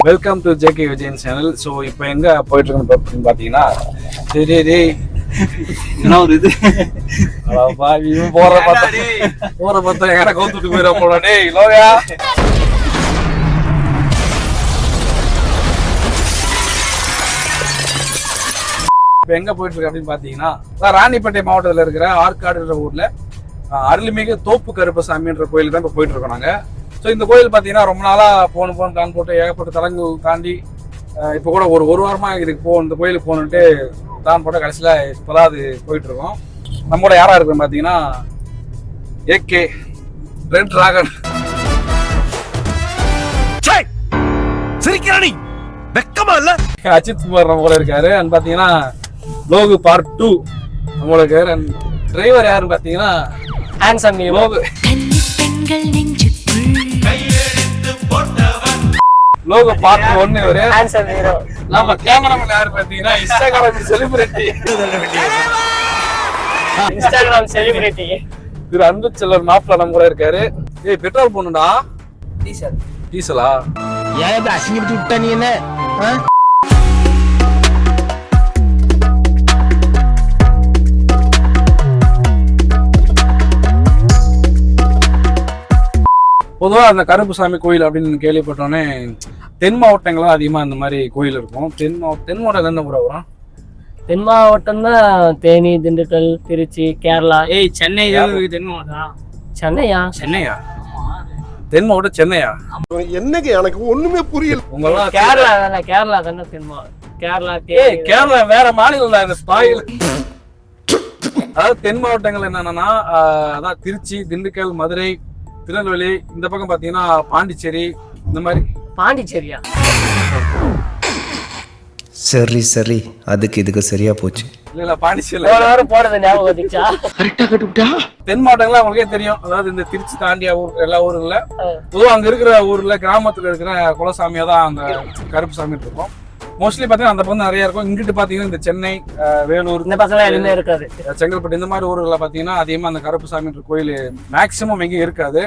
Welcome to JK Vijayan channel. So இப்போ எங்கே போயிட்டு இருக்கோம்னு பார்த்தீங்கன்னா சரி என்ன ஒரு இது போற பார்த்தா எங்கடா கவுத்துட்டு போயிட போல டேய் லோயா. இப்போ எங்கே போயிட்டு இருக்கு அப்படின்னு பார்த்தீங்கன்னா ராணிப்பேட்டை மாவட்டத்தில் இருக்கிற ஆற்காடுன்ற ஊரில் அருள்மிகு தோப்பு கருப்பசாமின்ற கோயிலுக்கு தான் இப்போ போயிட்டு இருக்கோம் நாங்கள். ஸோ இந்த கோயில் பார்த்தீங்கன்னா ரொம்ப நாளாக போன் கான் போட்டு ஏகப்பட்ட தலங்கு தாண்டி இப்போ கூட ஒரு வாரமாக இதுக்கு இந்த கோயிலுக்கு போகணுன்ட்டு தான் போட்ட கடைசியில் இப்போதான் அது போயிட்டு இருக்கோம். நம்மளோட யாரா இருக்குன்னு பார்த்தீங்கன்னா ஏகே ரெட் டிராகன் வெக்கமா இல்ல அஜித் குமார் நம்ம கூட இருக்காரு. அண்ட் பார்த்தீங்கன்னா லோகு பார்ட் 2 நம்மளோட இருக்காரு. அண்ட் டிரைவர் யாருன்னு பார்த்தீங்கன்னா ஹேண்ட்ஸம் லோகு லோகோ பார்ட் 1 இவரு ஹேண்ட்ஸம் ஹீரோ. நம்ம கேமராமேன் யாரு பார்த்தீங்கன்னா இன்ஸ்டாகிராம் செலிபிரிட்டி திரு அன்பு செல்வர் மாப்பிள்ள நம்ம கூட இருக்காரு. ஏய் பெட்ரோல் போடணும்டா. டீசலா ஏன் அசிங்கப்பட்டு விட்டா நீ என்ன? பொதுவாக அந்த கருப்புசாமி கோயில் அப்படின்னு கேள்விப்பட்டோன்னே தென் மாவட்டங்களும் அதிகமாக இந்த மாதிரி கோயில் இருக்கும். தென் மாவட்டம் என்ன ஊரா வரும்? தென் மாவட்டம் தான் தேனி, திண்டுக்கல், திருச்சி, கேரளா. சென்னை தென் மாவட்டம். சென்னையா? தென் மாவட்டம் சென்னையா? என்னங்க எனக்கு ஒண்ணுமே புரியல. உங்களெல்லாம் கேரளா தானே தென் மாவட்டம். கேரளா வேற மாநிலம் தான். இந்த ஸ்பாயில் அதாவது தென் மாவட்டங்கள் என்னன்னா அதான் திருச்சி, திண்டுக்கல், மதுரை, திருநெல்வேலி, இந்த பக்கம் பாத்தீங்கன்னா பாண்டிச்சேரி, இந்த மாதிரி. பாண்டிச்சேரியா? சரி அதுக்கு இதுக்கு சரியா போச்சு. இல்ல பாண்டிச்சேரி போறது ஞாபகம் வந்துச்சா? தென் மாவட்டங்கள உங்களுக்கே தெரியும். அதாவது இந்த திருச்சி தாண்டிய ஊர் எல்லா ஊர்ல பொதுவாக அங்க இருக்கிற ஊர்ல கிராமத்துல இருக்கிற குலசாமியா தான் அந்த கருப்பு சாமி இருக்கும். மோஸ்ட்லி பாத்தீங்கன்னா அந்த பக்கம் நிறைய இருக்கும். இங்கிட்டு பாத்தீங்கன்னா இந்த சென்னை, வேலூர், இந்த பக்கம் எதுவுமே இருக்காது. செங்கல்பட்டு இந்த மாதிரி ஊர்களை பாத்தீங்கன்னா அதிகமா அந்த கருப்பு சாமி கோயில் மேக்சிமம் எங்கேயும் இருக்காது.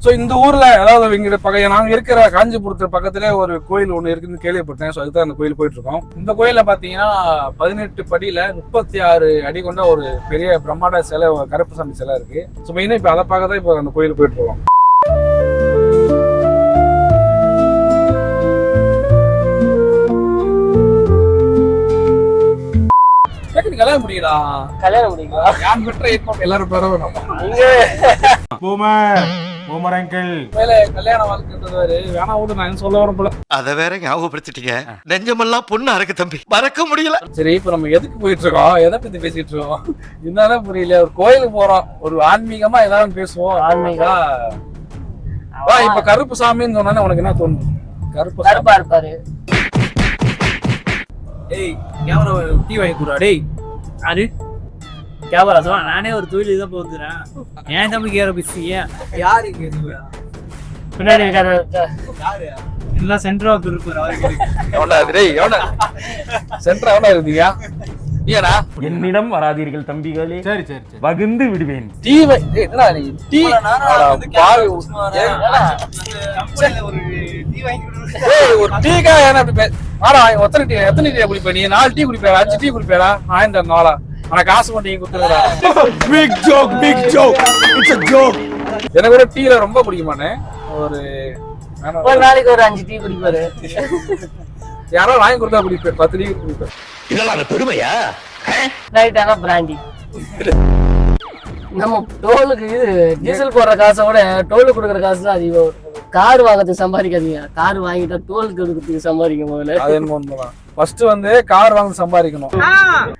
ஸோ இந்த ஊர்ல அதாவது இங்கிட்ட நாங்க இருக்கிற காஞ்சிபுரத்து பக்கத்துல ஒரு கோயில் ஒண்ணு இருக்குன்னு கேள்விப்பட்டேன். ஸோ அதுதான் அந்த கோயில் போயிட்டு இருக்கோம். இந்த கோயில பாத்தீங்கன்னா 18 படியில 36 அடி கொண்ட ஒரு பெரிய பிரம்மாண்ட சிலை, கருப்பு சாமி சிலை இருக்கு. ஸோ மெயினா இப்ப அதை பார்க்க தான் இப்ப அந்த கோயில் போயிட்டு இருக்கோம். கல்யாணம் முடியுங்களா? யான் பெற்ற ஏற்பாடு எல்லாரும் பெறணும். கல்யாண வாழ்க்கைன்றது வேணா விட நான் சொல்ல வரேன் போல. அத வேற ஞாபகப்படுத்திட்டீங்க. நெஞ்சமெல்லாம் பொண்ணு அறக்கு தம்பி, மறக்க முடியல. சரி இப்ப நம்ம எதுக்கு போயிட்டு இருக்கோம், எதை பத்தி பேசிட்டு இருக்கோம் என்னதான் புரியல. ஒரு கோயிலுக்கு போறோம், ஒரு ஆன்மீகமா ஏதாவது பேசுவோம். ஆன்மீகா இப்ப கருப்பு சாமின்னு சொன்னா உனக்கு என்ன தோணும்? கருப்பா இருப்பாரு. ஏய் கேமரா டீ வாங்கி கூடா. டேய் அது கேமரா சொல்ல நானே ஒரு தொழில் தான் போகுதுறேன். ஏன் தம்பி கேர பிஸியா யாரு பின்னாடி எல்லாம் சென்டரா இருப்பாரு. என்னிடம் வராதீர்கள் தம்பிகளே, சரி வகுந்து விடுவேன். எத்தனை டீ குடிப்ப நீ? 4 டீ குடிப்பேன், 5 டீ குடிப்பேடா. 1000 நாளா ஆனா காசு மட்டும் நீங்க கொடுத்துருடா. எனக்கு கூட டீல ரொம்ப பிடிக்க மாட்டேன். ஒரு நாளைக்கு ஒரு 5 டீ குடிப்பாரு. யாரோ வாங்கி கொடுத்தா குடிப்பேன், 10 டீ குடிப்பேன். இதெல்லாம் பெருமையா? நைட் ஆனா பிராண்டி. நம்ம டோலுக்கு டீசல் போடுற காசை விட டோலுக்கு கொடுக்குற காசு தான் அதிகம். கார் வாங்கறதுக்கு சம்பாதிக்காதீங்க. கார் வாங்கிட்டா டோல் கொடுக்கறதுக்கு சம்பாதிக்க முதல்ல. அது என்ன உண்மைதான். ஃபர்ஸ்ட் கார் வாங்க சம்பாதிக்கணும்,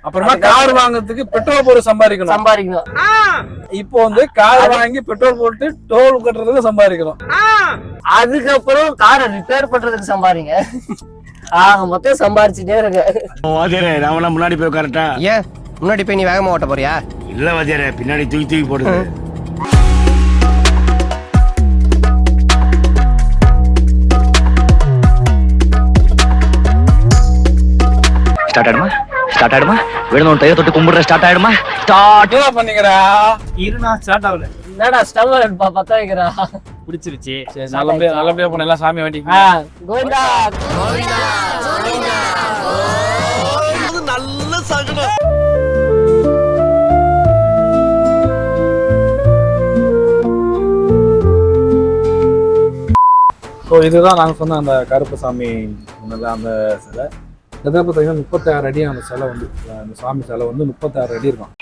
அப்புறமா கார் வாங்குறதுக்கு பெட்ரோல் போட்டு சம்பாதிக்கணும். இப்போ கார் வாங்கி பெட்ரோல் போட்டு டோல் கட்டுறதுக்கு சம்பாதிக்கணும். அதுக்கப்புறம் காரை ரிப்பேர் பண்றதுக்கு சம்பாதிங்க. மொத்தம் சம்பாதிச்சுட்டே இருங்க. முன்னாடி போய் கரெக்டா? ஏன் முன்னாடி போய் நீ வேகமா ஓட்ட போறியா? இல்ல வாத்தியாரே, பின்னாடி தூக்கி போடுது. ஸ்டார்ட் ஆயிடுமா? வேணும் டைய தொட்டு கும்பிடுற ஸ்டார்ட் ஆயிடுமா? பண்ணீங்கடா. இருனா ஸ்டார்ட் ஆகல. என்னடா ஸ்டவ் பத்த வைக்கிறா? பிடிச்சிருச்சு. சரி, நல்லபடியா போன எல்லாம் சாமி வேண்டி. கோவிந்தா நல்ல சகுனம். ஸோ இதுதான் நாங்கள் சொன்ன அந்த கருப்பசாமி அந்த சிலை. இதை பார்த்தீங்கன்னா 36 அடி அந்த சிலை வந்து, அந்த சாமி சிலை வந்து 36 அடி இருக்கும்.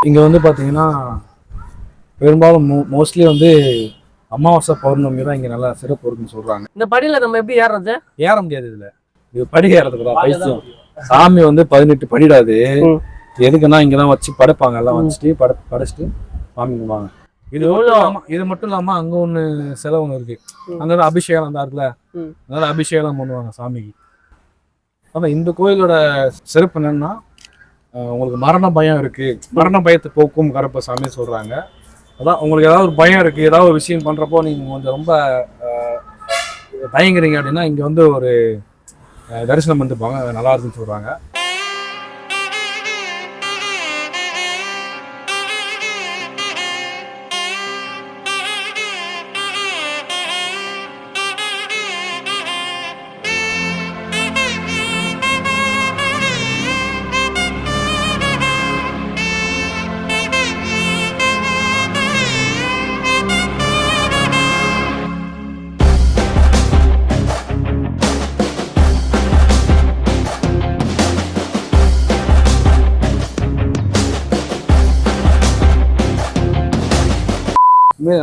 இங்கே வந்து பார்த்தீங்கன்னா பெரும்பாலும் மோஸ்ட்லி வந்து அமாவாசை பௌர்ணமி தான் இங்கே நல்லா சிறப்பு இருக்குன்னு சொல்கிறாங்க. இந்த படியில நம்ம எப்படி ஏறுறது? ஏற முடியாது இதில், இது படி ஏறதுக்கு தான் பைத்தியம். சாமி வந்து 18 படிடாது. எதுக்குன்னா இங்கே தான் வச்சு படைப்பாங்க, எல்லாம் வச்சுட்டு படைச்சிட்டு சாமி கும்பிடுவாங்க. இது மட்டும் இல்லாமல் அங்கே ஒன்று சிலை ஒன்று இருக்கு, அங்கே அபிஷேகம் அந்த இருக்குல்ல, அதனால அபிஷேகம் பண்ணுவாங்க சாமிக்கு. ஆனால் இந்த கோயிலோட சிறப்பு என்னன்னா, உங்களுக்கு மரண பயம் இருக்கு, மரண பயத்தை போக்கும் கருப்பசாமி சொல்றாங்க. அதான் உங்களுக்கு ஏதாவது ஒரு பயம் இருக்கு, ஏதாவது ஒரு விஷயம் பண்றப்போ நீங்க கொஞ்சம் ரொம்ப தயங்குறீங்க அப்படின்னா இங்க வந்து ஒரு தரிசனம் வந்துப்பாங்க, நல்லா இருக்குன்னு சொல்றாங்க.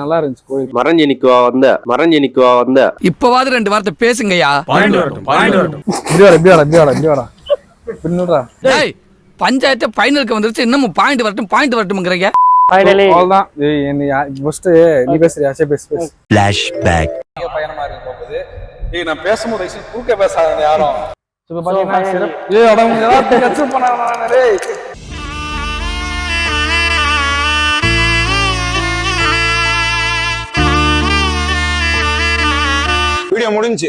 நல்லா இருந்துச்சு கோயில். மரஞ்சனிக்குவா வந்த இப்பவாது 2 வார்த்தை பேசுங்கய்யா. பஞ்சாயத்து ஃபைனலுக்கு வந்துருச்சு, இன்னமும் பாயிண்ட் வரட்டும்ங்கறீங்க. ஃபைனலி அவ்வளவுதான். ஃபர்ஸ்ட் நீ பேசுறியா? சரி பேசு. ஃபிளாஷ்பேக். பயணமா இருக்கு போகுது. நான் பேசும்போது குறுக்க பேசாத யாரும். இப்ப பாத்தீங்கன்னா சிறப்பு அடங்க எல்லாரும் கட்சி பண்ணானே. வீடியோ முடிஞ்சு